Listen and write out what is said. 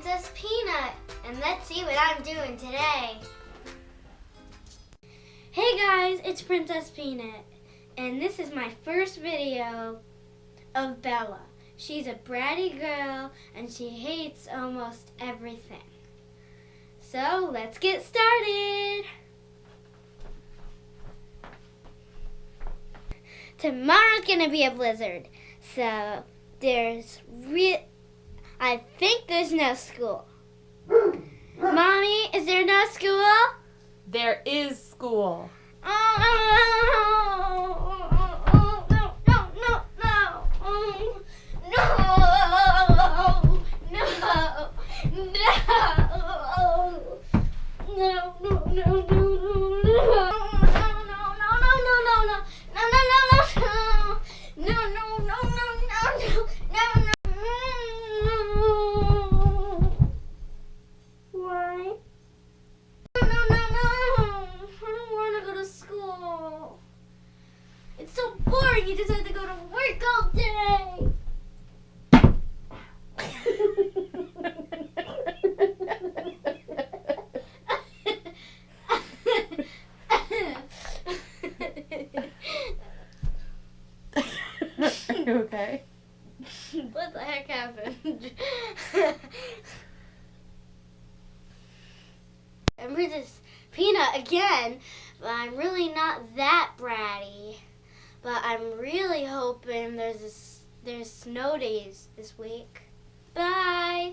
Princess Peanut, and let's see what I'm doing today. Hey guys, it's Princess Peanut, and this is my first video of Bella. She's a bratty girl, and she hates almost everything. So let's get started. Tomorrow's gonna be a blizzard, so I think there's no school. Mommy, is there no school? There is school. It's so boring, you just have to go to work all day. Are you okay? What the heck happened? I'm Princess Peanut again, but I'm really not that bratty. But I'm really hoping there's snow days this week. Bye!